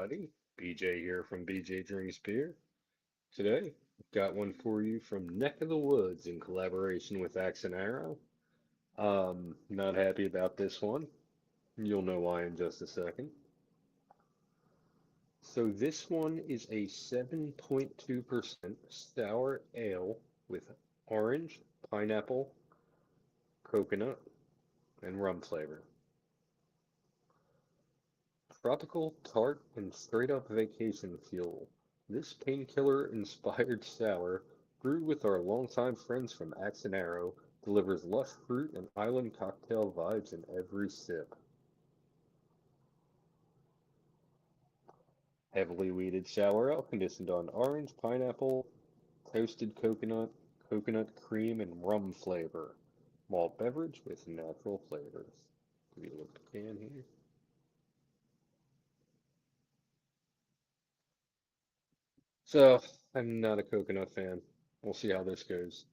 everybody. BJ here from BJ Drinks Beer. Today, I've got one for you from Neck of the Woods in collaboration with Axe and Arrow. Not happy about this one. You'll know why in just a second. So this one is a 7.2% sour ale with orange, pineapple, coconut, and rum flavor. Tropical, tart, and straight-up vacation fuel. This painkiller-inspired sour, brewed with our longtime friends from Axe and Arrow, delivers lush fruit and island cocktail vibes in every sip. Heavily weeded sour ale conditioned on orange, pineapple, toasted coconut, coconut cream, and rum flavor. Malt beverage with natural flavors. Give you a look at the can here. So, I'm not a coconut fan. We'll see how this goes.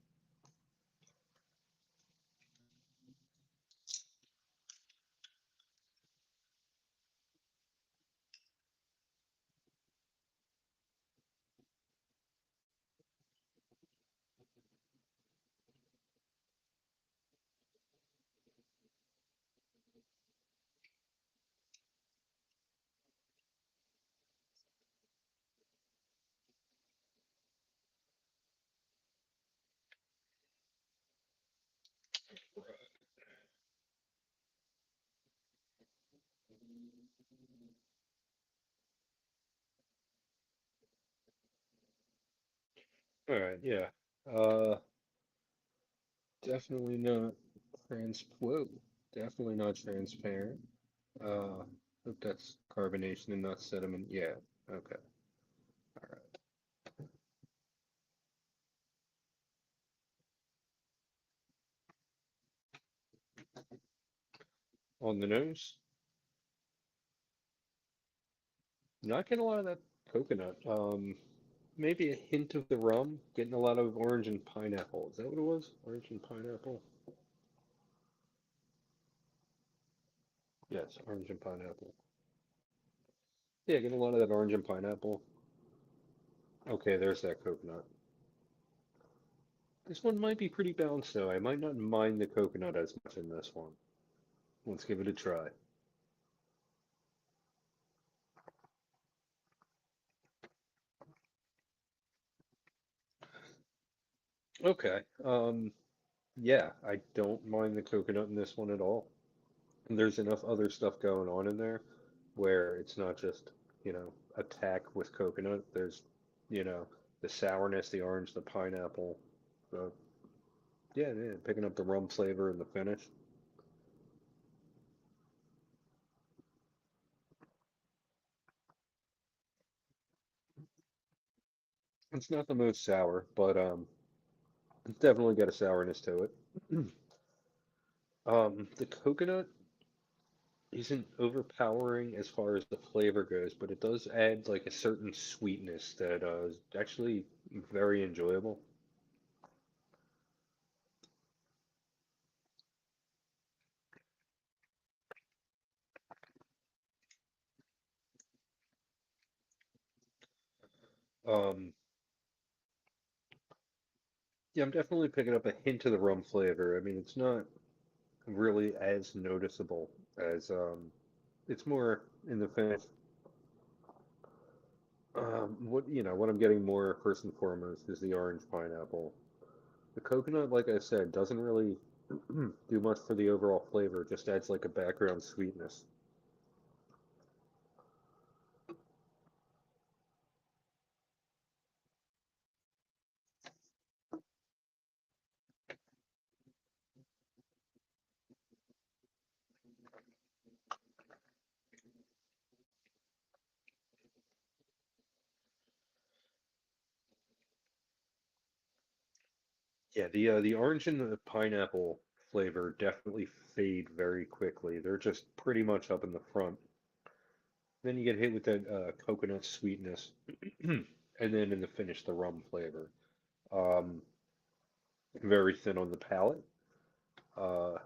All right, yeah. Uh, definitely not whoa, definitely not transparent. Hope that's carbonation and not sediment. Yeah, okay. All right. On the nose, not getting a lot of that coconut. Maybe a hint of the rum, getting a lot of orange and pineapple. Is that what it was? Orange and pineapple? Yes, orange and pineapple. Yeah, getting a lot of that orange and pineapple. Okay, there's that coconut. This one might be pretty balanced though. I might not mind the coconut as much in this one. Let's give it a try. Okay. Yeah, I don't mind the coconut in this one at all. There's enough other stuff going on in there where it's not just, attack with coconut. There's, the sourness, the orange, the pineapple. So, yeah, yeah, picking up the rum flavor in the finish. It's not the most sour, but it's definitely got a sourness to it. The coconut isn't overpowering as far as the flavor goes, but it does add like a certain sweetness that is actually very enjoyable. Um, yeah, I'm definitely picking up a hint of the rum flavor. I mean, it's not really as noticeable as it's more in the finish. What I'm getting more first and foremost is the orange pineapple. The coconut, like I said, doesn't really do much for the overall flavor, just adds like a background sweetness. Yeah, the orange and the pineapple flavor definitely fade very quickly. They're just pretty much up in the front. Then you get hit with that coconut sweetness, and then in the finish, the rum flavor. Um, very thin on the palate. Uh,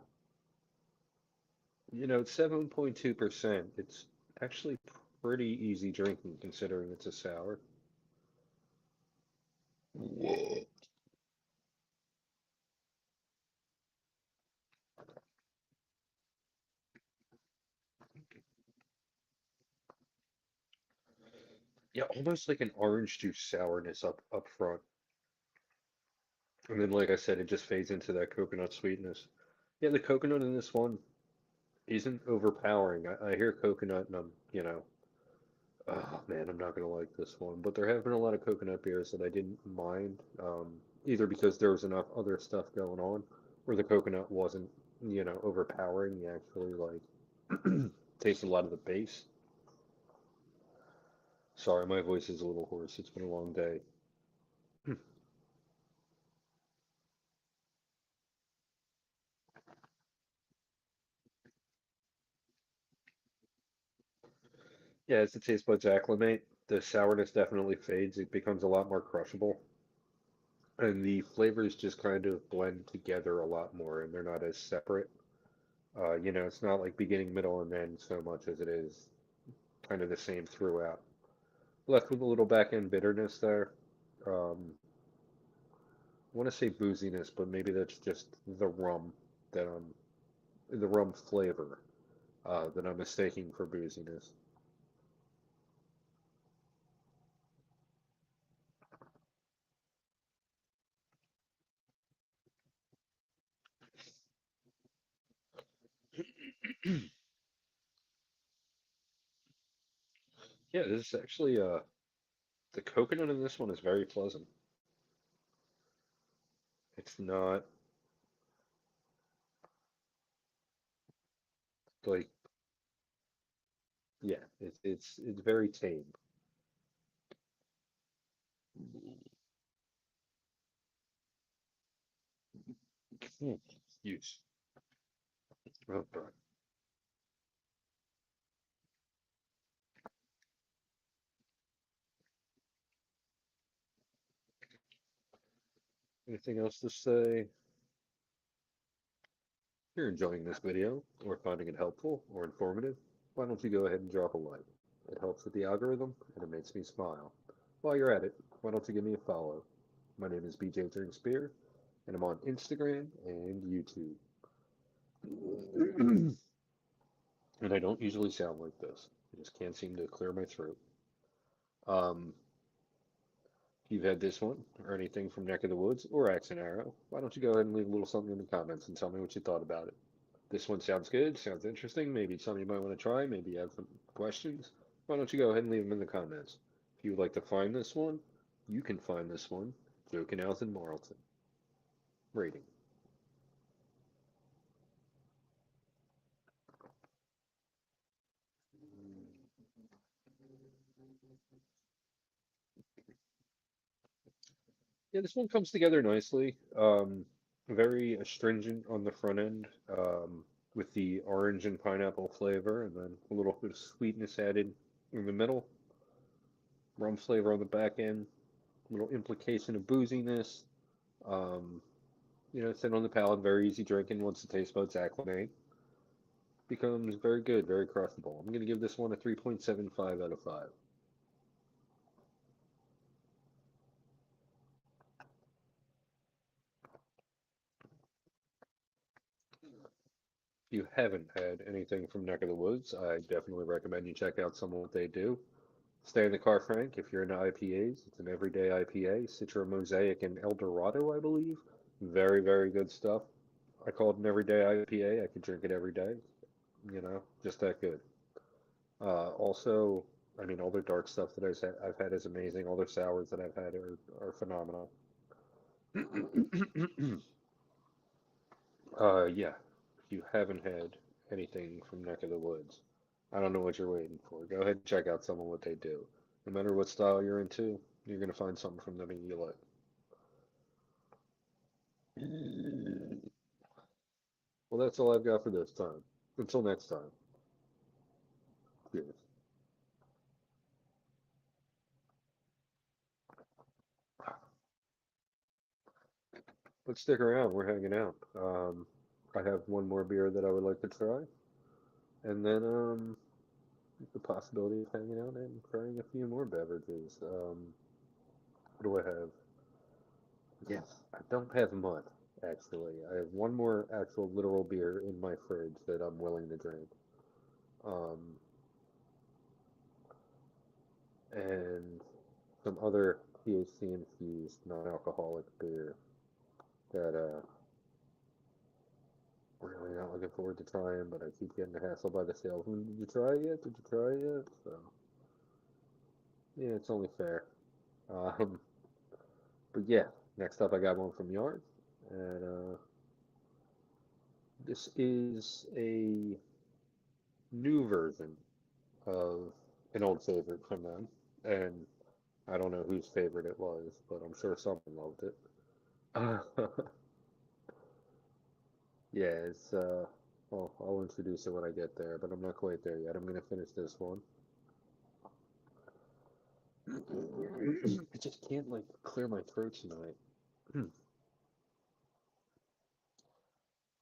it's 7.2%. It's actually pretty easy drinking considering it's a sour. Yeah, almost like an orange juice sourness up front. And then, like I said, it just fades into that coconut sweetness. Yeah, the coconut in this one isn't overpowering. I hear coconut and oh man, I'm not gonna like this one. But there have been a lot of coconut beers that I didn't mind, either because there was enough other stuff going on, or the coconut wasn't, overpowering. You actually like taste a lot of the base. Sorry, my voice is a little hoarse. It's been a long day. Yeah, as the taste buds acclimate, the sourness definitely fades. It becomes a lot more crushable, and the flavors just kind of blend together a lot more, and they're not as separate. It's not like beginning, middle, and end so much as it is kind of the same throughout. Left with a little back end bitterness there. I want to say booziness, but maybe that's just the rum that the rum flavor that I'm mistaking for booziness. Yeah, this is actually the coconut in this one is very pleasant. It's not like yeah, it's very tame. Mm. Use. Okay. Anything else to say? If you're enjoying this video or finding it helpful or informative, why don't you go ahead and drop a like? It helps with the algorithm and it makes me smile. While you're at it, why don't you give me a follow? My name is BJ Turn Spear, and I'm on Instagram and YouTube. And I don't usually sound like this. I just can't seem to clear my throat. Um, if you've had this one or anything from Neck of the Woods or Axe and Arrow, why don't you go ahead and leave a little something in the comments and tell me what you thought about it. This one sounds good, sounds interesting, maybe it's something you might want to try, maybe you have some questions. Why don't you go ahead and leave them in the comments? If you would like to find this one, you can find this one, Joe Canals in Marlton. Rating. Yeah, this one comes together nicely. Very astringent on the front end, with the orange and pineapple flavor, and then a little bit of sweetness added in the middle. Rum flavor on the back end, little implication of booziness. Um, thin on the palate, very easy drinking once the taste buds acclimate. Becomes very good, very crushable. I'm going to give this one a 3.75 out of 5. If you haven't had anything from Neck of the Woods, I definitely recommend you check out some of what they do. Stay in the car, Frank. If you're into IPAs, it's an everyday IPA. Citra Mosaic and El Dorado, I believe. Very, very good stuff. I call it an everyday IPA. I could drink it every day. Just that good. Also, I mean, all their dark stuff that I've had is amazing. All their sours that I've had are phenomenal. Yeah. If you haven't had anything from Neck of the Woods, I don't know what you're waiting for. Go ahead and check out some of what they do. No matter what style you're into, you're gonna find something from them you like. Well, that's all I've got for this time. Until next time. Cheers. But stick around. We're hanging out. I have one more beer that I would like to try, and then the possibility of hanging out and trying a few more beverages. What do I have? Yes, I don't have much, actually. I have one more actual literal beer in my fridge that I'm willing to drink. Um, and some other THC infused non-alcoholic beer that really not looking forward to trying, but I keep getting hassled by the salesman. Did you try it yet? Did you try it yet? So yeah, it's only fair. Um, but yeah, next up I got one from Yard, and this is a new version of an old favorite from them, and I don't know whose favorite it was, but I'm sure someone loved it. Yeah, it's well, I'll introduce it when I get there, but I'm not quite there yet. I'm gonna finish this one. I just can't like clear my throat tonight.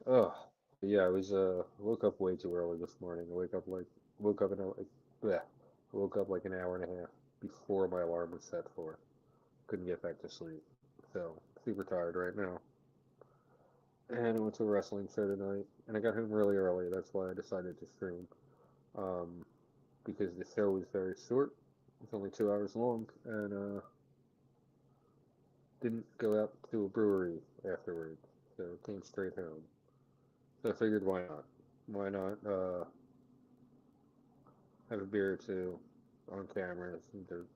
Oh, yeah, I was woke up way too early this morning. I woke up bleh, woke up like an hour and a half before my alarm was set for. Couldn't get back to sleep. So super tired right now. And I went to a wrestling show tonight, and I got home really early. That's why I decided to stream. Um, because the show was very short. It's only 2 hours long, and didn't go out to a brewery afterwards. So came straight home. So I figured, why not? Why not have a beer or two on camera? There's,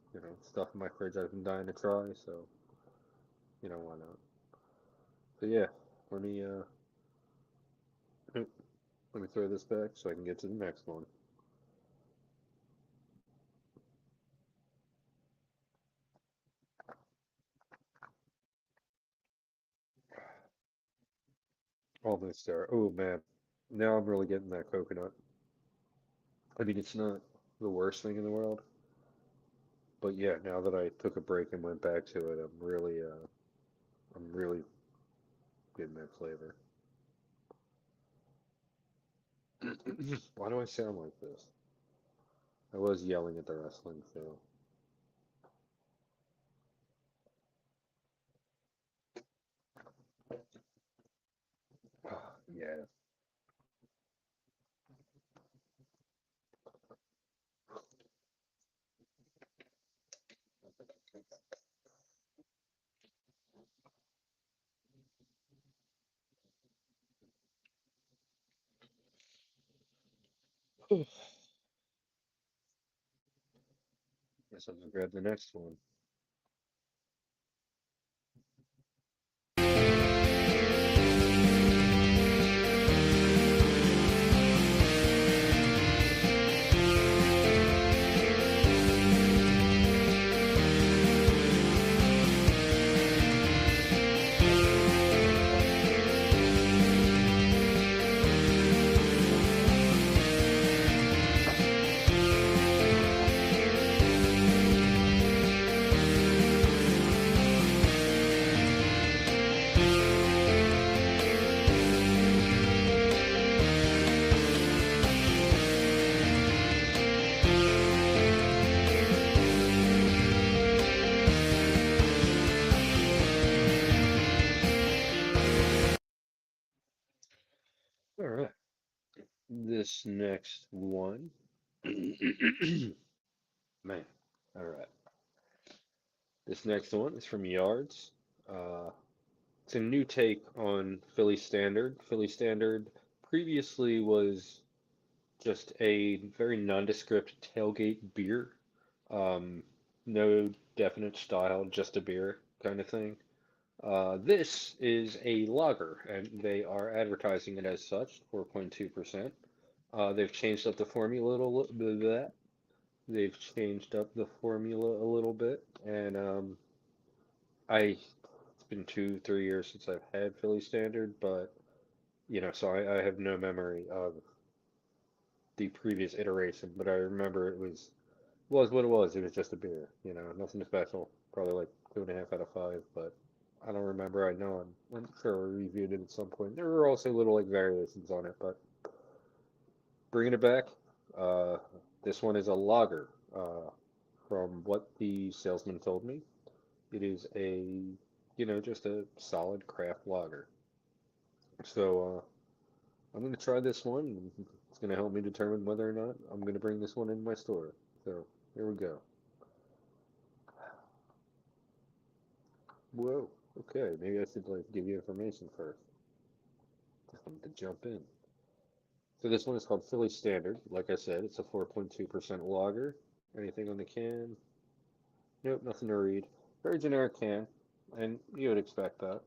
stuff in my fridge I've been dying to try. So why not? So yeah, let me uh, let me throw this back so I can get to the next one. Almost there. Oh man, now I'm really getting that coconut. I mean, it's not the worst thing in the world, but yeah, now that I took a break and went back to it, I'm really getting that flavor. Why do I sound like this? I was yelling at the wrestling show. Yeah. Guess I'm gonna grab the next one. All right. This next one. Man. All right. This next one is from Yards. Uh, it's a new take on Philly Standard. Philly Standard previously was just a very nondescript tailgate beer. Um, no definite style, just a beer kind of thing. This is a lager, and they are advertising it as such, 4.2%. They've changed up the formula a little bit. They've changed up the formula a little bit, and it's been 2, 3 years since I've had Philly Standard, but so I have no memory of the previous iteration, but I remember it was what it was. It was just a beer, nothing special. Probably like 2.5 out of 5, but I don't remember. I know I'm sure we reviewed it at some point. There were also little like variations on it, but bringing it back. Uh, This one is a lager. From what the salesman told me, it is just a solid craft lager. So I'm going to try this one. And it's going to help me determine whether or not I'm going to bring this one in my store. So here we go. Whoa. Okay, maybe I should like give you information first. To jump in. So this one is called Philly Standard. Like I said, it's a 4.2% lager. Anything on the can? Nope, nothing to read. Very generic can, and you would expect that.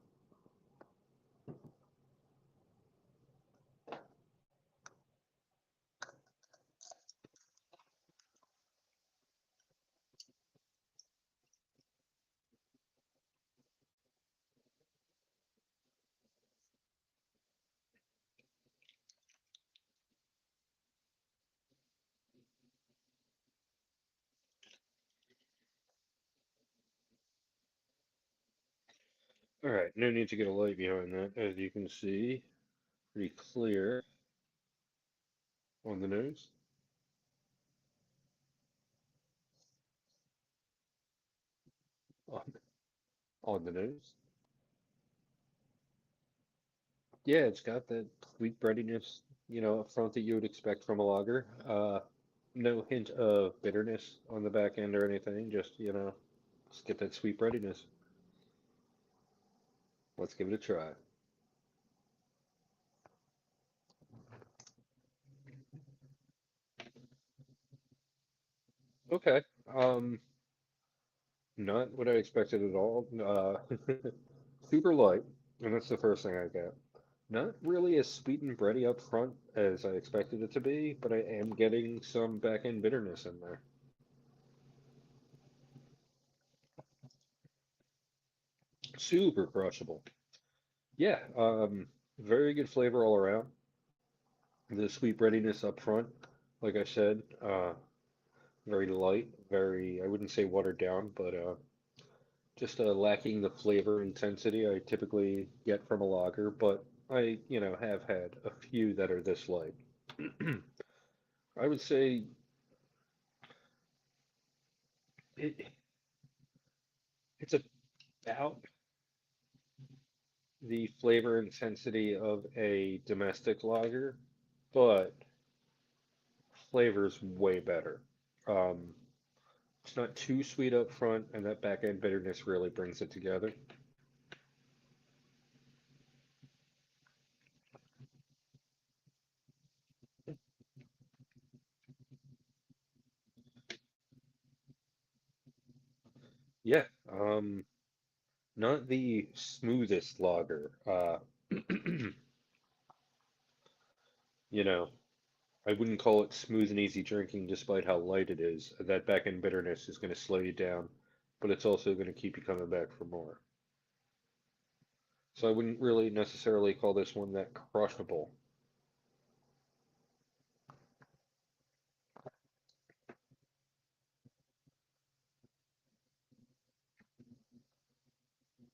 All right, no need to get a light behind that. As you can see, pretty clear on the nose. On, on the nose. Yeah, it's got that sweet breadiness, up front that you would expect from a lager. No hint of bitterness on the back end or anything. Just get that sweet breadiness. Let's give it a try. Okay. Um, Not what I expected at all. Super light, and that's the first thing I get. Not really as sweet and bready up front as I expected it to be, but I am getting some back end bitterness in there. Super crushable. Yeah, very good flavor all around. The sweet breadiness up front, like I said, very light, I wouldn't say watered down, but just lacking the flavor intensity I typically get from a lager, but I have had a few that are this light. I would say it, it's about the flavor intensity of a domestic lager, but flavor's way better. Um, it's not too sweet up front, and that back end bitterness really brings it together. Yeah, not the smoothest lager. You know, I wouldn't call it smooth and easy drinking despite how light it is. That back end bitterness is going to slow you down, but it's also going to keep you coming back for more. So I wouldn't really necessarily call this one that crushable.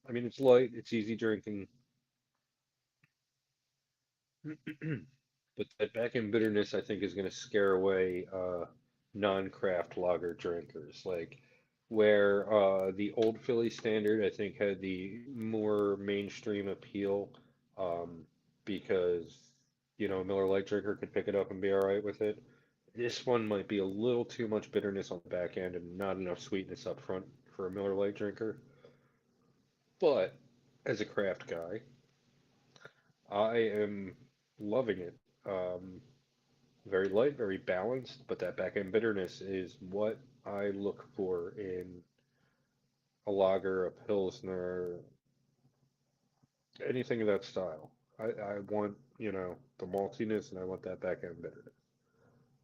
I mean, it's light, it's easy drinking, but that back end bitterness I think is going to scare away non-craft lager drinkers. Like where the old Philly Standard I think had the more mainstream appeal um, because a Miller Lite drinker could pick it up and be all right with it. This one might be a little too much bitterness on the back end and not enough sweetness up front for a Miller Lite drinker. But as a craft guy, I am loving it. Um, Very light, very balanced, but that back end bitterness is what I look for in a lager, a pilsner, anything of that style. I want, the maltiness and I want that back end bitterness.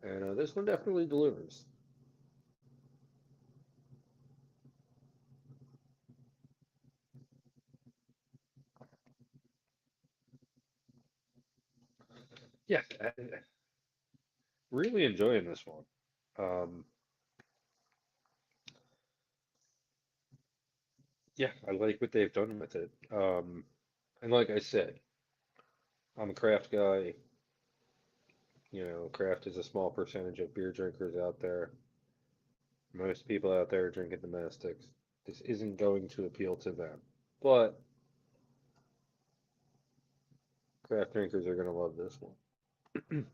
And this one definitely delivers. Yeah, really enjoying this one. Um, yeah, I like what they've done with it. And like I said, I'm a craft guy. craft is a small percentage of beer drinkers out there. Most people out there are drinking domestics. This isn't going to appeal to them. But craft drinkers are going to love this one.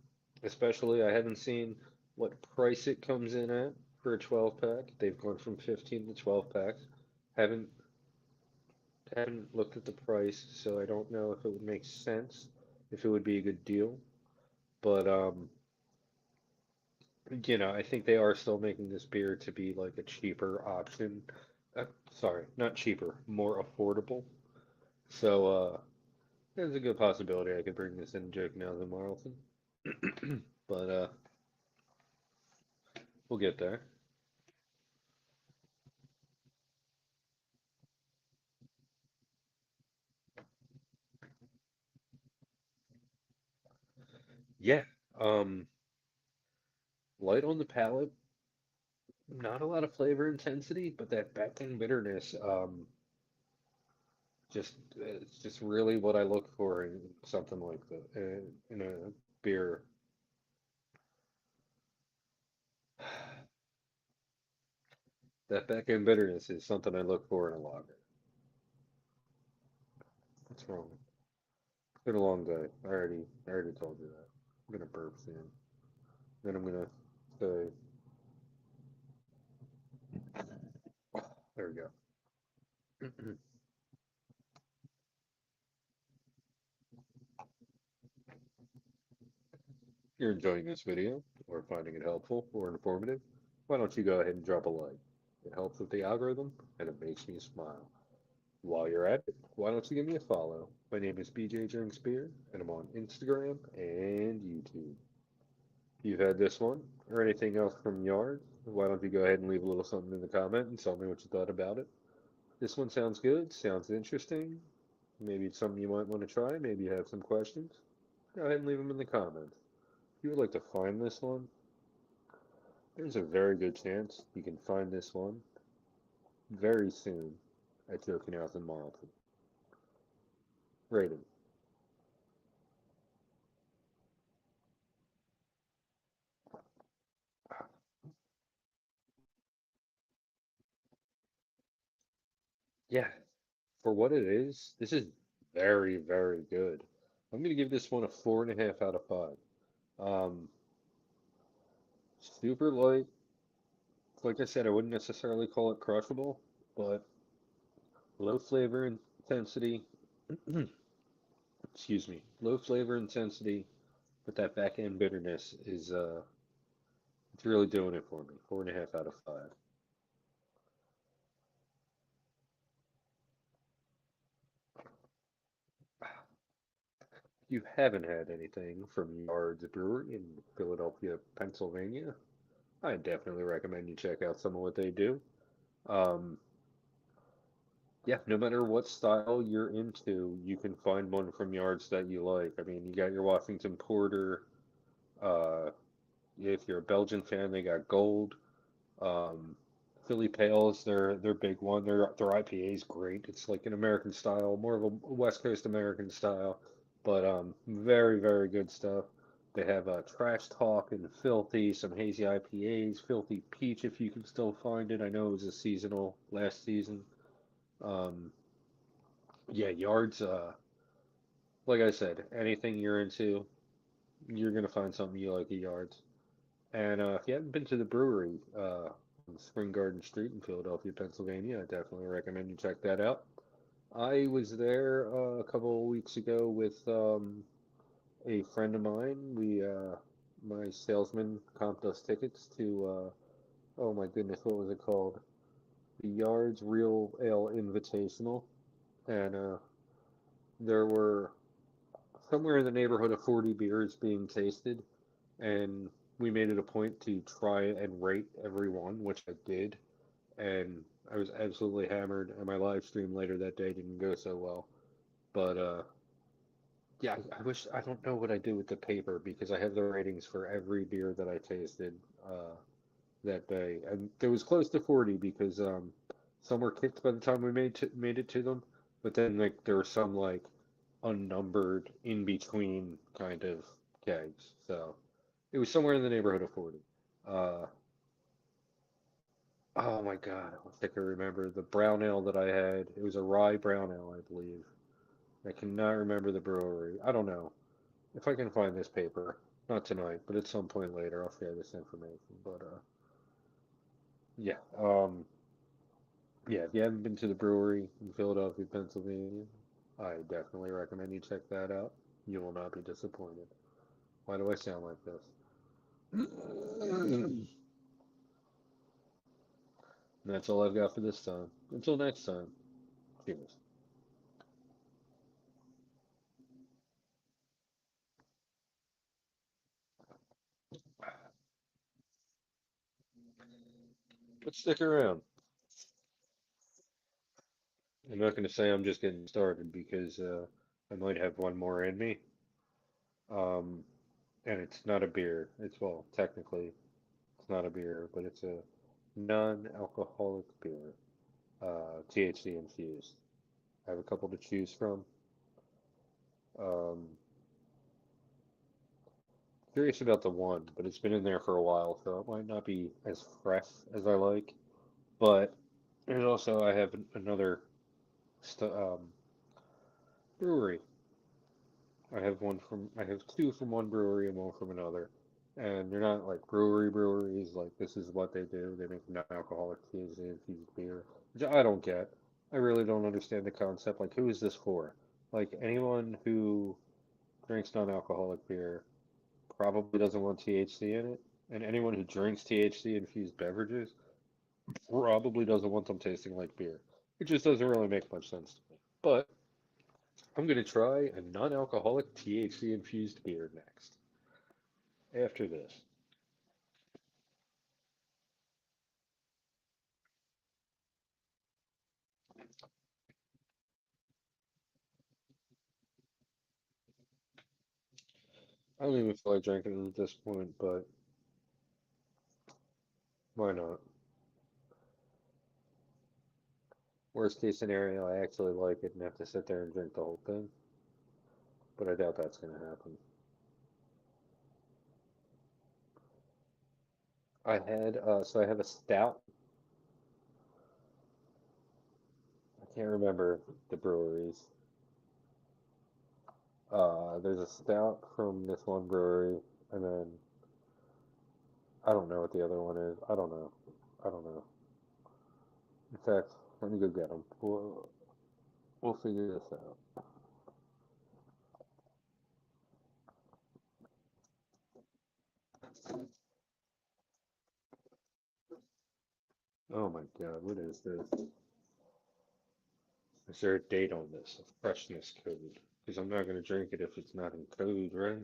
Especially, I haven't seen what price it comes in at for a 12 pack. They've gone from 15 to 12 packs. Haven't haven't looked at the price, so I don't know if it would make sense, if it would be a good deal. But I think they are still making this beer to be like a cheaper option. Sorry, not cheaper, more affordable. So there's a good possibility I could bring this in Jake now than Marlton. But we'll get there. Yeah. Um, Light on the palate, not a lot of flavor intensity, but that back end bitterness, it's just really what I look for in something like that, in a beer. That back end bitterness is something I look for in a lager. What's wrong? It's been a long day. I already told you that. I'm gonna burp soon. Then I'm gonna say, there we go. If you're enjoying this video or finding it helpful or informative, why don't you go ahead and drop a like? It helps with the algorithm and it makes me smile. While you're at it, why don't you give me a follow? My name is BJ Drinks Beer, and I'm on Instagram and YouTube. If you've had this one or anything else from Yard, why don't you go ahead and leave a little something in the comment and tell me what you thought about it? This one sounds good, sounds interesting. Maybe it's something you might want to try. Maybe you have some questions. Go ahead and leave them in the comments. If you would like to find this one, there's a very good chance you can find this one very soon at Joking House in Marlton. Rating. Yeah, for what it is, this is very, very good. I'm going to give this one a 4.5 out of 5. Um, Super light. Like I said, I wouldn't necessarily call it crushable, but low flavor intensity. Excuse me. Low flavor intensity, but that back end bitterness is it's really doing it for me. 4.5 out of 5. You haven't had anything from Yards Brewery in Philadelphia, Pennsylvania, I definitely recommend you check out some of what they do. Um, yeah, no matter what style you're into, you can find one from Yards that you like. I mean, you got your Washington Porter. Uh, if you're a Belgian fan, they got Gold. Um, Philly Pale is their big one. Their IPA is great. It's like an American style, more of a West Coast American style, but very very good stuff. They have Trash Talk and Filthy, some hazy IPAs, Filthy Peach if you can still find it. I know it was a seasonal last season. Um, yeah, Yards. Like I said, anything you're into, you're gonna find something you like at Yards. And if you haven't been to the brewery on Spring Garden Street in Philadelphia, Pennsylvania, I definitely recommend you check that out. I was there a couple of weeks ago with a friend of mine. My salesman comped us tickets to, oh my goodness, what was it called? The Yards Real Ale Invitational. And there were somewhere in the neighborhood of 40 beers being tasted. And we made it a point to try and rate every one, which I did, and I was absolutely hammered, and my live stream later that day didn't go so well. But yeah, I wish I don't know what I do with the paper because I have the ratings for every beer that I tasted that day, and there was close to 40 because some were kicked by the time we made it to them, but then like there were some like unnumbered in between kind of kegs, so. It was somewhere in the neighborhood of 40. Uh, oh my God, I think I remember the brown ale that I had. It was a rye brown ale, I believe. I cannot remember the brewery. I don't know. If I can find this paper, not tonight, but at some point later, I'll share this information. But yeah, yeah. If you haven't been to the brewery in Philadelphia, Pennsylvania, I definitely recommend you check that out. You will not be disappointed. Why do I sound like this? And that's all I've got for this time. Until next time, cheers. But stick around. I'm not going to say I'm just getting started because I might have one more in me. Um, and it's not a beer. It's, well, technically, it's not a beer, but it's a non-alcoholic beer, THC infused. I have a couple to choose from. Um, Curious about the one, but it's been in there for a while, so it might not be as fresh as I like. But there's also I have another brewery. I have two from one brewery and one from another, and they're not like breweries. Like this is what they do. They make non-alcoholic THC infused beer, which I don't get. I really don't understand the concept. Like, who is this for? Like anyone who drinks non-alcoholic beer probably doesn't want THC in it, and anyone who drinks THC infused beverages probably doesn't want them tasting like beer. It just doesn't really make much sense to me. But I'm gonna try a non-alcoholic THC infused beer next. After this, I don't even feel like drinking it at this point, but why not? Worst case scenario, I actually like it and have to sit there and drink the whole thing, but I doubt that's gonna happen. So I have a stout. I can't remember the breweries. There's a stout from this one brewery, and then I don't know what the other one is. I don't know. I don't know. In fact, let me go get them. We'll figure this out. Oh my God, what is this? Is there a date on this? A freshness code? Because I'm not going to drink it if it's not in code, right?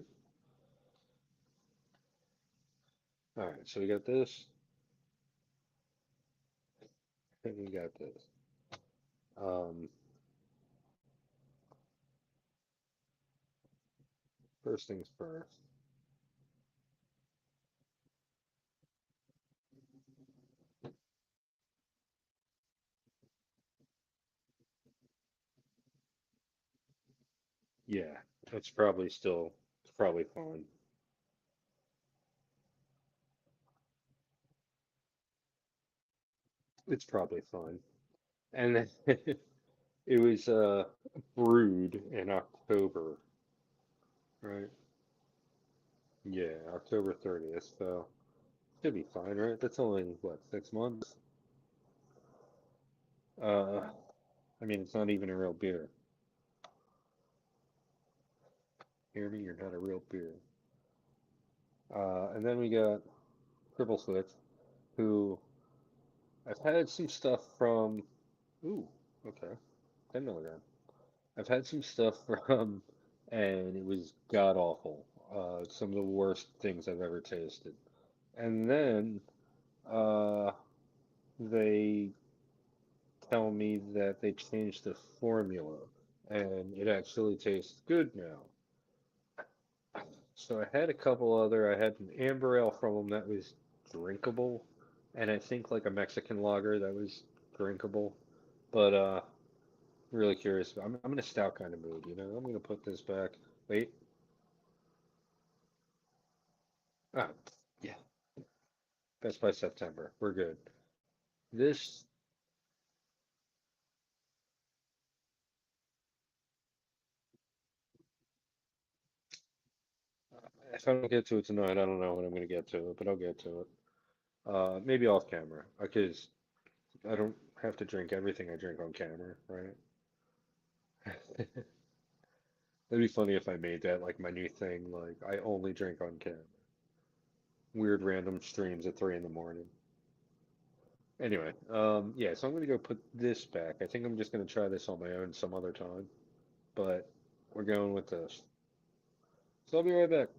All right, so we got this, and we got this. Um, First things first. Yeah, it's probably fine. It's probably fine. And it was brewed in October, right? Yeah, October 30th. So should be fine, right? That's only what, 6 months? Uh, I mean, it's not even a real beer. Hear me? You're not a real beer. And then we got Triple Switch, who I've had some stuff from. Ooh, okay, 10 milligram. I've had some stuff from, and it was god awful. Some of the worst things I've ever tasted. And then uh, they tell me that they changed the formula, and it actually tastes good now. So I had a couple other. I had an amber ale from them that was drinkable, and I think like a Mexican lager that was drinkable. But really curious. I'm in a stout kind of mood, you know. I'm gonna put this back. Wait, Ah, yeah, that's by September. We're good. This, if I don't get to it tonight, I don't know when I'm going to get to it, but I'll get to it. Maybe off camera, because I don't have to drink everything I drink on camera, right? It'd be funny if I made that like my new thing, like I only drink on camera. Weird random streams at 3 in the morning. Anyway, yeah, so I'm gonna go put this back. I think I'm just gonna try this on my own some other time, but we're going with this. So I'll be right back.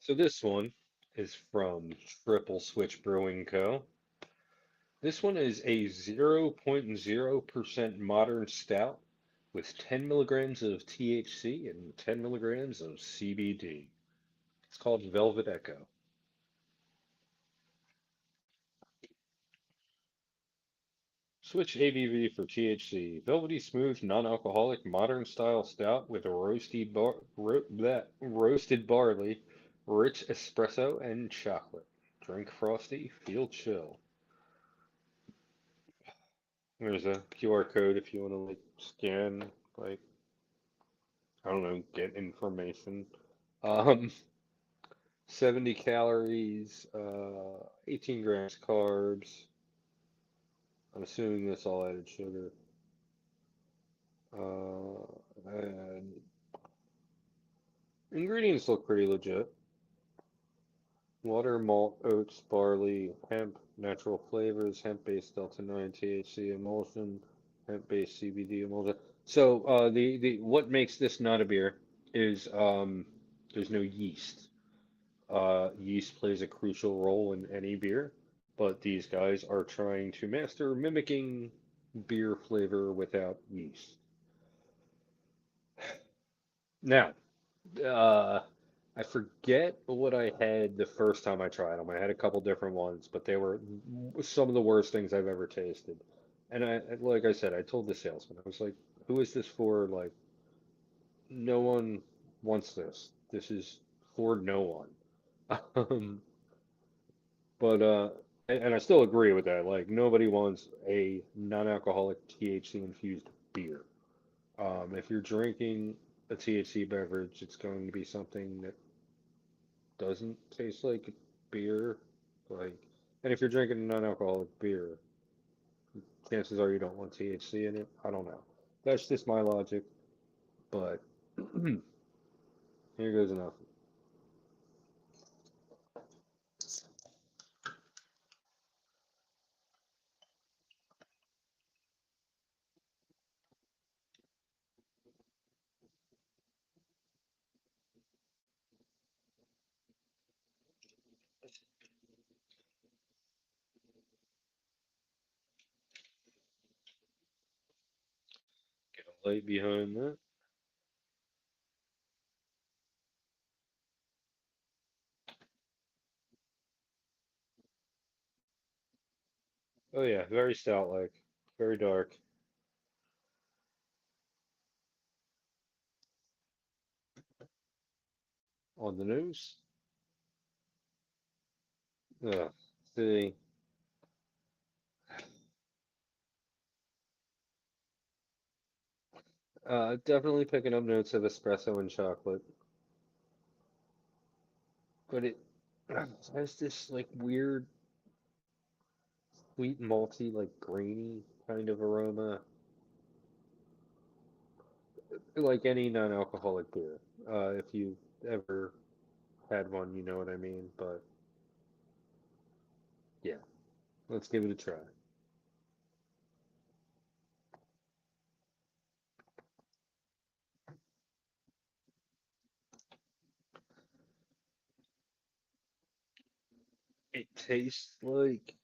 So this one is from Triple Switch Brewing Co. This one is a 0.0% modern stout with 10 milligrams of THC and 10 milligrams of CBD. It's called Velvet Echo. Switch ABV for THC. Velvety smooth, non-alcoholic, modern style stout with a roasted barley, rich espresso, and chocolate. Drink frosty, feel chill. There's a QR code if you want to like scan, like, I don't know, get information. Um, 70 calories, 18 grams carbs. I'm assuming that's all added sugar. And ingredients look pretty legit. Water, malt, oats, barley, hemp, natural flavors, hemp-based Delta 9 THC emulsion, hemp-based CBD emulsion. So the what makes this not a beer is there's no yeast. Yeast plays a crucial role in any beer, but these guys are trying to master mimicking beer flavor without yeast. Now, uh, I forget what I had the first time I tried them. I had a couple different ones, but they were some of the worst things I've ever tasted. And like I said, I told the salesman, I was like, "Who is this for? Like, no one wants this. This is for no one." Um, but and I still agree with that. Like, nobody wants a non-alcoholic THC infused beer. If you're drinking a THC beverage, it's going to be something that doesn't taste like beer. Like, and if you're drinking a non-alcoholic beer, chances are you don't want THC in it. I don't know. That's just my logic, but here goes enough. Get a light behind that. Oh yeah, very stout-like, very dark. On the nose. See, definitely picking up notes of espresso and chocolate, but it has this like weird sweet malty, like grainy kind of aroma. like any non-alcoholic beer. If you've ever had one, you know what I mean. But yeah, let's give it a try. It tastes like,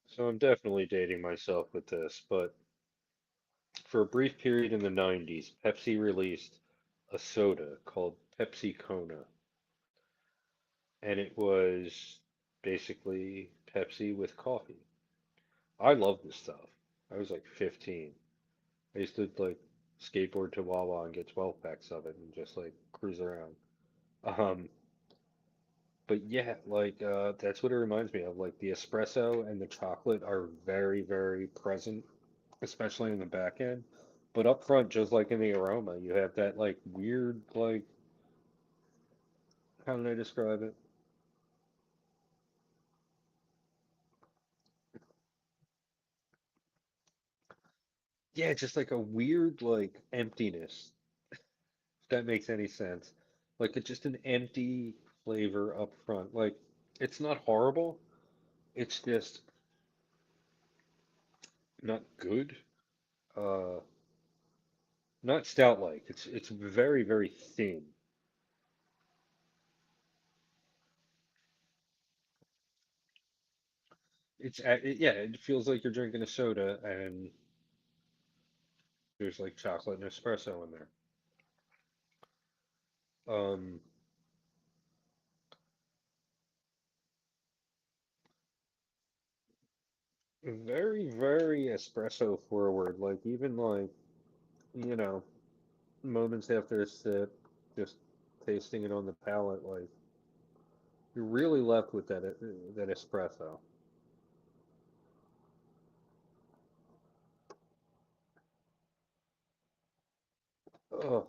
so I'm definitely dating myself with this, but for a brief period in the 90s, Pepsi released a soda called Pepsi Kona, and it was basically Pepsi with coffee. I love this stuff. I was like 15. I used to like skateboard to Wawa and get 12 packs of it and just like cruise around. Um, but yeah, like that's what it reminds me of. Like the espresso and the chocolate are very, very present, especially in the back end. But up front, just like in the aroma, you have that like weird, like, how do I describe it? Yeah, just like a weird, like emptiness, if that makes any sense. Like it's just an empty flavor up front. Like it's not horrible. It's just not good. Uh, Not stout like. It's very, very thin. Yeah, it feels like you're drinking a soda and there's like chocolate and espresso in there. Um, Very, very espresso forward. Like even like, you know, moments after a sip, just tasting it on the palate, like you're really left with that espresso. Oh,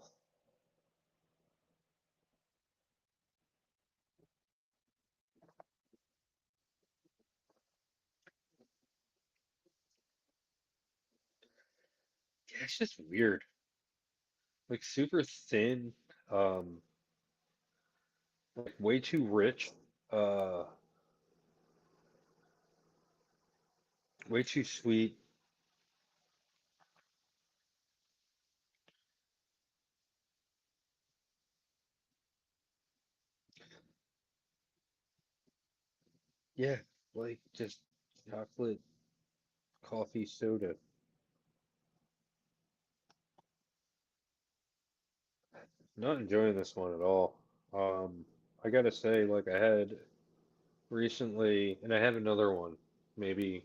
yeah, it's just weird. Like super thin, um, like way too rich, uh, way too sweet. Yeah, like just chocolate coffee soda. Not enjoying this one at all. Um, I gotta say, like I had recently, and I have another one. Maybe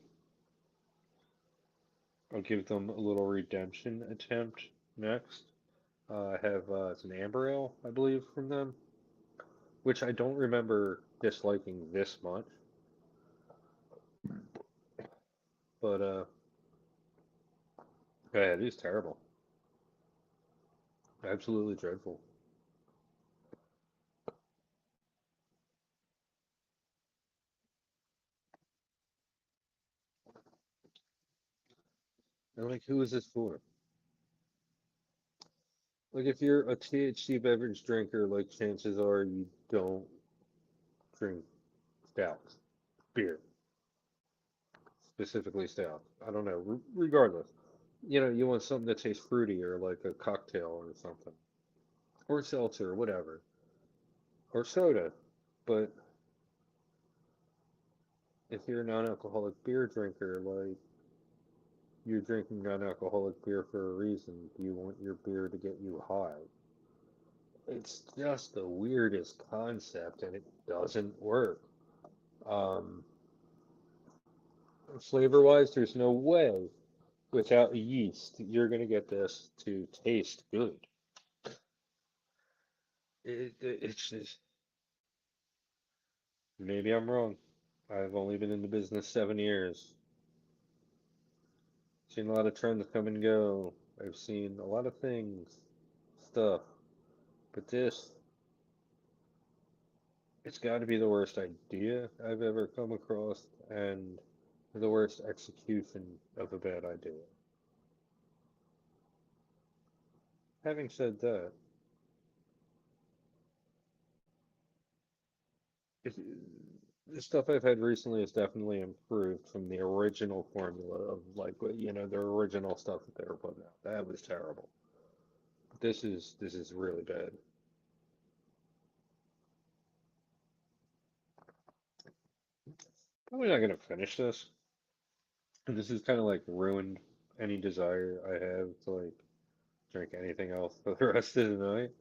I'll give them a little redemption attempt next. I have it's an amber ale, I believe, from them, which I don't remember disliking this much, but yeah, it is terrible, absolutely dreadful. And like, who is this for? Like, if you're a THC beverage drinker, like chances are you don't drink stouts, beer, specifically stout. I don't know. Regardless, you want something that tastes fruity or like a cocktail or something, or seltzer, or whatever, or soda. But if you're a non-alcoholic beer drinker, like you're drinking non-alcoholic beer for a reason. You want your beer to get you high. It's just the weirdest concept, and it doesn't work. Um, Flavor-wise, there's no way without yeast you're gonna get this to taste good. It's just maybe I'm wrong. I've only been in the business 7 years. Seen a lot of trends come and go. I've seen a lot of things, stuff, but this It's got to be the worst idea I've ever come across, and the worst execution of a bad idea. Having said that, it, the stuff I've had recently is definitely improved from the original formula of like the original stuff that they were putting out. That was terrible. This is really bad. Probably not gonna finish this. This has kind of like ruined any desire I have to like drink anything else for the rest of the night.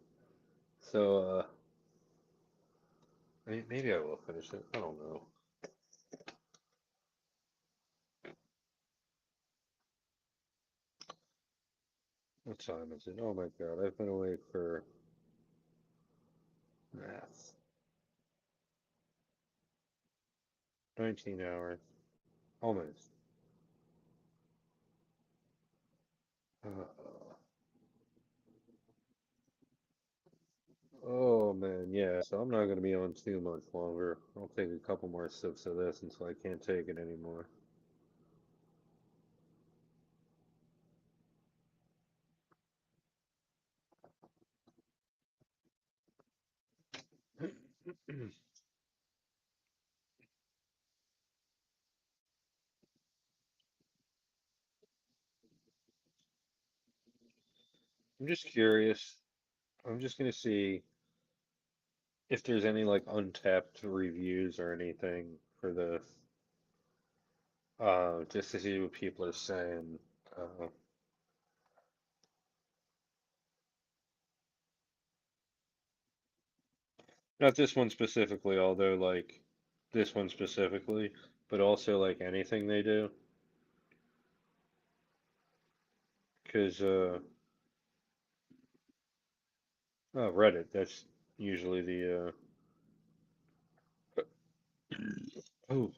So maybe I will finish it. I don't know. What time is it? Oh my God, I've been awake for math. 19 hours. Almost. Uh, oh man, yeah. So I'm not gonna be on too much longer. I'll take a couple more sips of this until I can't take it anymore. I'm just curious. I'm just gonna see if there's any like untapped reviews or anything for this, just to see what people are saying. Uh, Not this one specifically, although like this one specifically, but also like anything they do, because oh, Reddit. That's usually the oh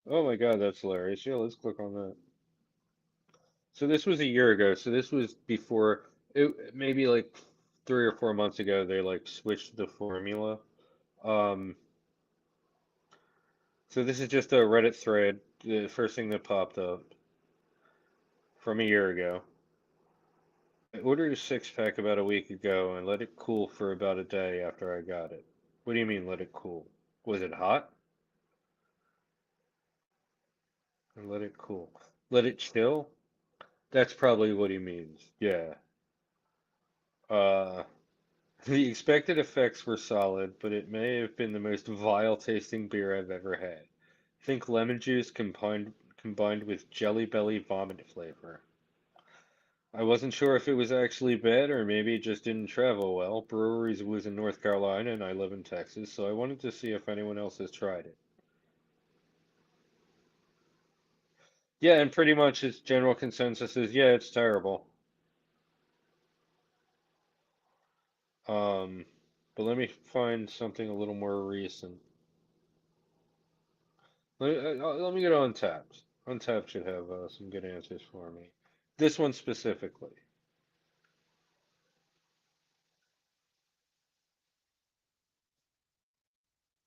oh my God, that's hilarious. Yeah, let's click on that. So this was a year ago. So this was before it, maybe like 3 or 4 months ago. They like switched the formula. Um, so this is just a Reddit thread. The first thing that popped up from a year ago. I ordered a six pack about a week ago and let it cool for about a day after I got it. What do you mean let it cool? Was it hot? And let it cool. Let it chill? That's probably what he means. Yeah. Uh, the expected effects were solid, but it may have been the most vile tasting beer I've ever had. Think lemon juice combined with Jelly Belly vomit flavor. I wasn't sure if it was actually bad or maybe it just didn't travel well. Breweries was in North Carolina and I live in Texas, so I wanted to see if anyone else has tried it. Yeah, and pretty much its general consensus is yeah, it's terrible. Um, but let me find something a little more recent. Let me get on Untappd. Untappd should have some good answers for me. This one specifically.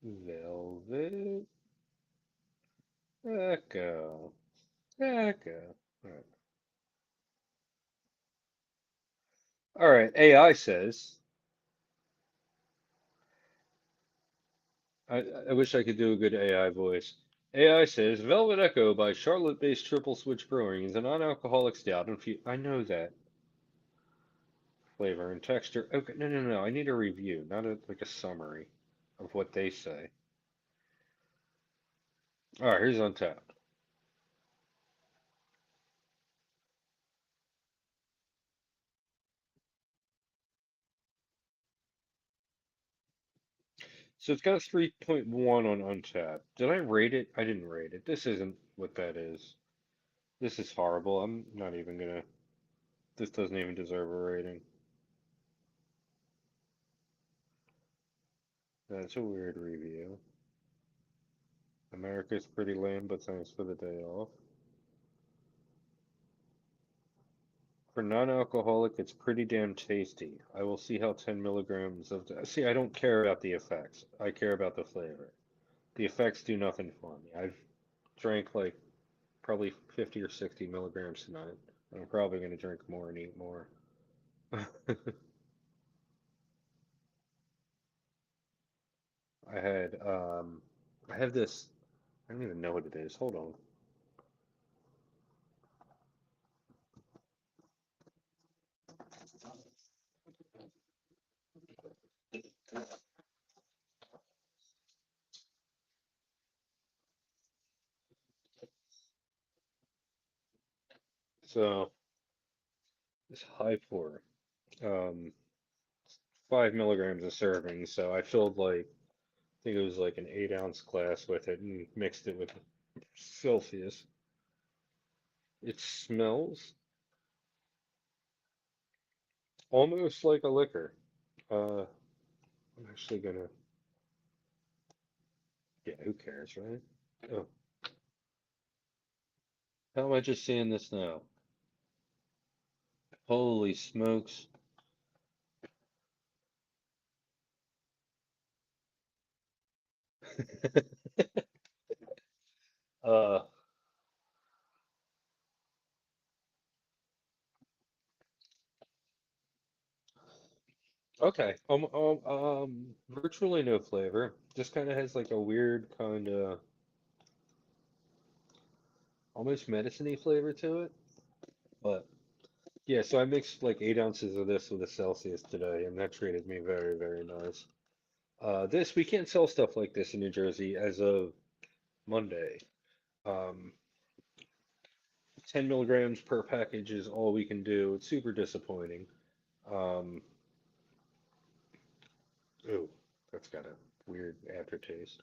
Velvet Echo. Echo. All right. All right. AI says. I wish I could do a good AI voice. AI says Velvet Echo by Charlotte-based Triple Switch Brewing is a non-alcoholic stout. I know that flavor and texture. Okay, no, no, no. I need a review, not like a summary of what they say. All right, here's Untapped. So it's got a 3.1 on Untapped. Did I rate it? I didn't rate it. This isn't what that is. This is horrible. I'm not even gonna. This doesn't even deserve a rating. That's a weird review. America's pretty lame, but thanks for the day off. For non-alcoholic, it's pretty damn tasty. I will see how 10 milligrams of see, I don't care about the effects. I care about the flavor. The effects do nothing for me. I've drank like probably 50 or 60 milligrams tonight. I'm probably going to drink more and eat more. I had I have this, I don't even know what it is. Hold on. So it's high for um 5 milligrams a serving. So I filled like I think it was like an 8 ounce glass with it and mixed it with Celsius. It smells almost like a liquor. I'm actually gonna, yeah, who cares, right? Oh, how am I just seeing this now? Holy smokes. Uh, okay. Virtually no flavor. Just kind of has like a weird kind of almost medicine-y flavor to it. But yeah, so I mixed like 8 ounces of this with a Celsius today, and that treated me very, very nice. This we can't sell stuff like this in New Jersey as of Monday. Um, 10 milligrams per package is all we can do. It's super disappointing. Um, ooh, that's got a weird aftertaste.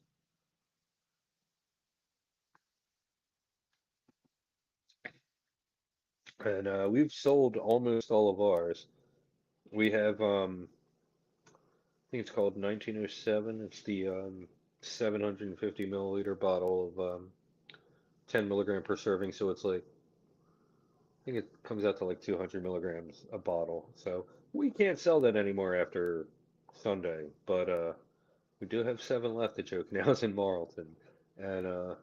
And we've sold almost all of ours. We have, I think it's called 1907. It's the 750 milliliter bottle of 10 milligram per serving. So it's like, I think it comes out to like 200 milligrams a bottle. So we can't sell that anymore after Sunday. But we do have seven left at Joke Now's in Marlton. And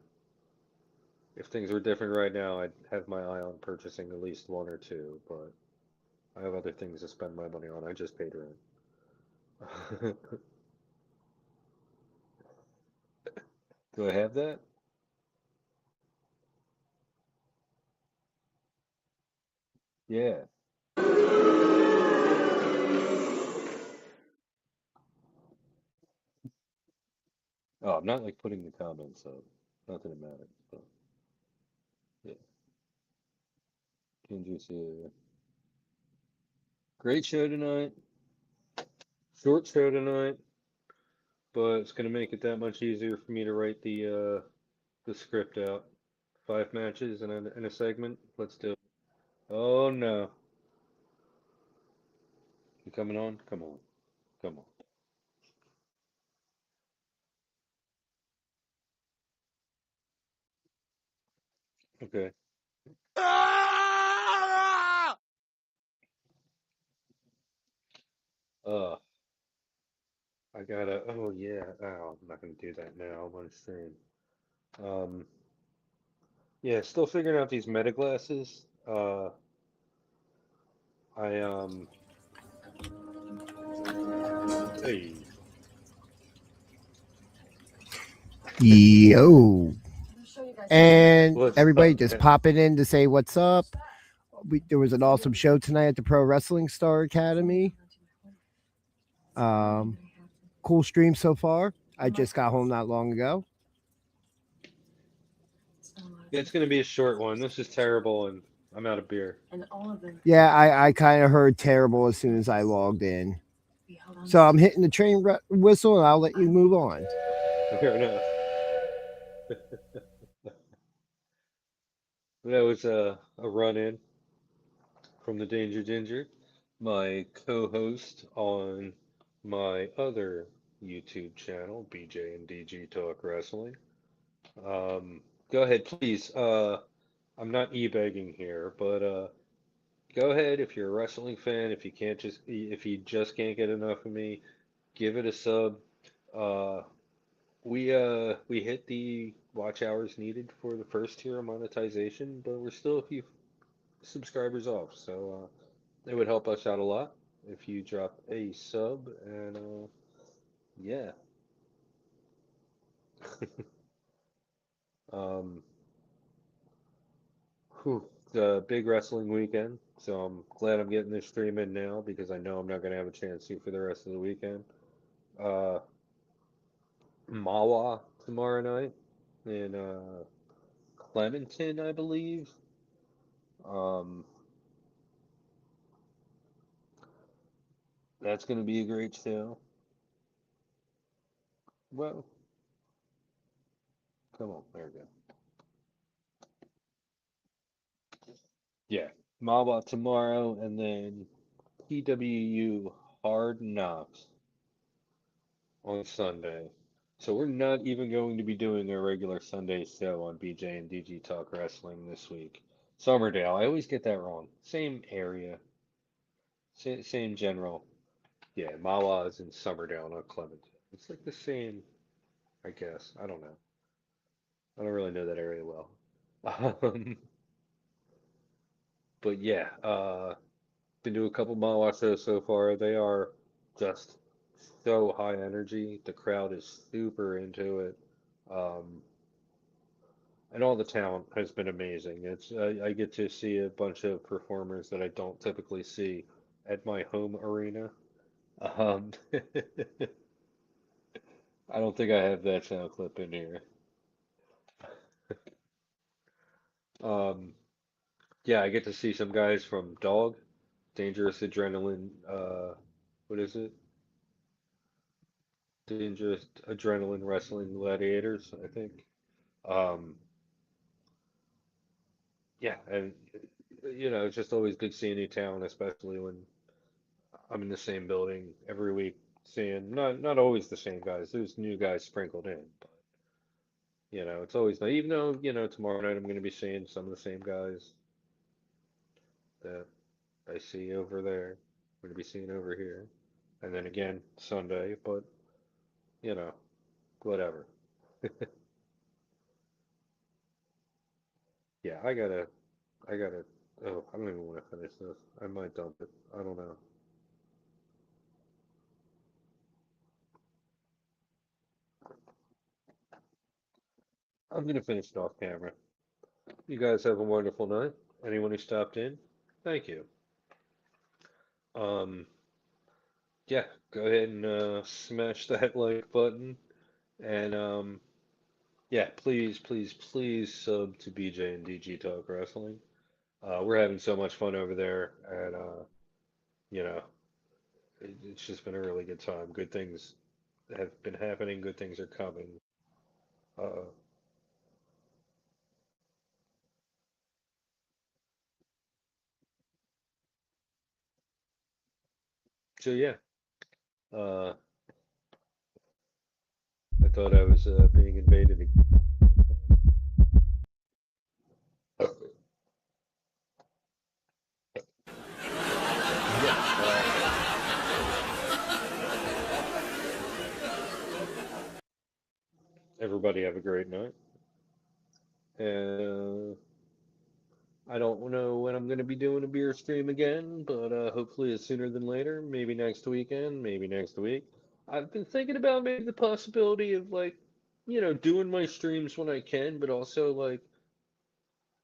if things were different right now, I'd have my eye on purchasing at least one or two. But I have other things to spend my money on. I just paid rent. Do I have that? Yeah. Oh, I'm not like putting the comments up. Not that it matters, but yeah. Kenji said, great show tonight. Short show tonight, but it's gonna make it that much easier for me to write the script out. 5 matches in a segment. Let's do it. Oh no. You coming on? Come on. Come on. Okay. Uh, I gotta. Oh yeah. Oh, I'm not gonna do that now. I'm on stream. Um, yeah. Still figuring out these meta glasses. I. Hey. Yo. And What's everybody up, just man? popping in to say what's up. There was an awesome show tonight at the Pro Wrestling Star Academy. Um, cool stream so far. I just got home not long ago. Yeah, it's gonna be a short one. This is terrible, and I'm out of beer. Yeah, I kind of heard terrible as soon as I logged in. So I'm hitting the train whistle and I'll let you move on. Fair enough. That was a run in from the Danger Ginger, my co-host on my other YouTube channel, BJ and DG Talk Wrestling. Um, Go ahead, please. I'm not e-begging here, but go ahead if you're a wrestling fan. If you just can't get enough of me, give it a sub. Uh, we hit the watch hours needed for the first tier of monetization, but we're still a few subscribers off, so it would help us out a lot if you drop a sub and yeah. Um, whew, the big wrestling weekend, so I'm glad I'm getting this stream in now because I know I'm not gonna have a chance to for the rest of the weekend. Uh, Mawa tomorrow night in Clementon, I believe. Um, that's gonna be a great show. Well, come on, there we go. Yeah, Mawa tomorrow, and then PWU Hard Knocks on Sunday. So we're not even going to be doing a regular Sunday show on BJ and DG Talk Wrestling this week. Summerdale, I always get that wrong. Same area, same general. Yeah, Mawa is in Summerdale, not Clementon. It's like the same, I guess. I don't know. I don't really know that area well. Um, but yeah, been to a couple Mawa shows so far. They are just so high energy. The crowd is super into it. Um, and all the talent has been amazing. I get to see a bunch of performers that I don't typically see at my home arena. Um, I don't think I have that sound clip in here. Um, yeah, I get to see some guys from Dog, Dangerous Adrenaline, what is it? Dangerous Adrenaline Wrestling Gladiators, I think. Um, yeah, and it's just always good seeing new talent, especially when I'm in the same building every week, seeing not always the same guys. There's new guys sprinkled in, but it's always nice. Even though tomorrow night I'm going to be seeing some of the same guys that I see over there. I'm going to be seeing over here, and then again Sunday. But you know, whatever. Yeah, I gotta. Oh, I don't even want to finish this. I might dump it. I don't know. I'm gonna finish it off camera. You guys have a wonderful night. Anyone who stopped in, thank you. Um, yeah, go ahead and smash that like button. And yeah, please, please, please sub to BJ and DG Talk Wrestling. We're having so much fun over there, and you know, it's just been a really good time. Good things have been happening. Good things are coming. Uh, so yeah, uh, I thought I was being invaded again. Yeah. Everybody have a great night. And I don't know when I'm going to be doing a beer stream again, but hopefully it's sooner than later. Maybe next weekend, maybe next week. I've been thinking about maybe the possibility of like, doing my streams when I can, but also like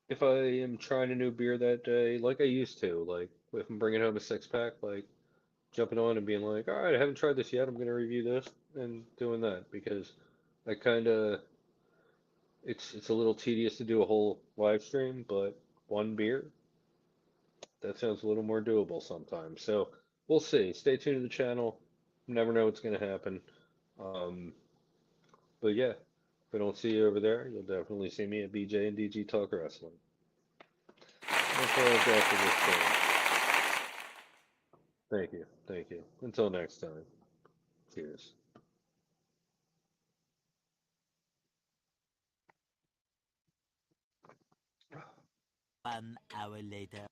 if I am trying a new beer that day, like I used to, like if I'm bringing home a six pack, like jumping on and being like, all right, I haven't tried this yet. I'm going to review this and doing that because I kind of it's a little tedious to do a whole live stream, but one beer that sounds a little more doable sometimes. So we'll see. Stay tuned to the channel. Never know what's going to happen. Um, but yeah, if I don't see you over there, you'll definitely see me at BJ and DG Talk Wrestling. That's all I've got for this time. Thank you. Thank you. Until next time. Cheers. 1 hour later.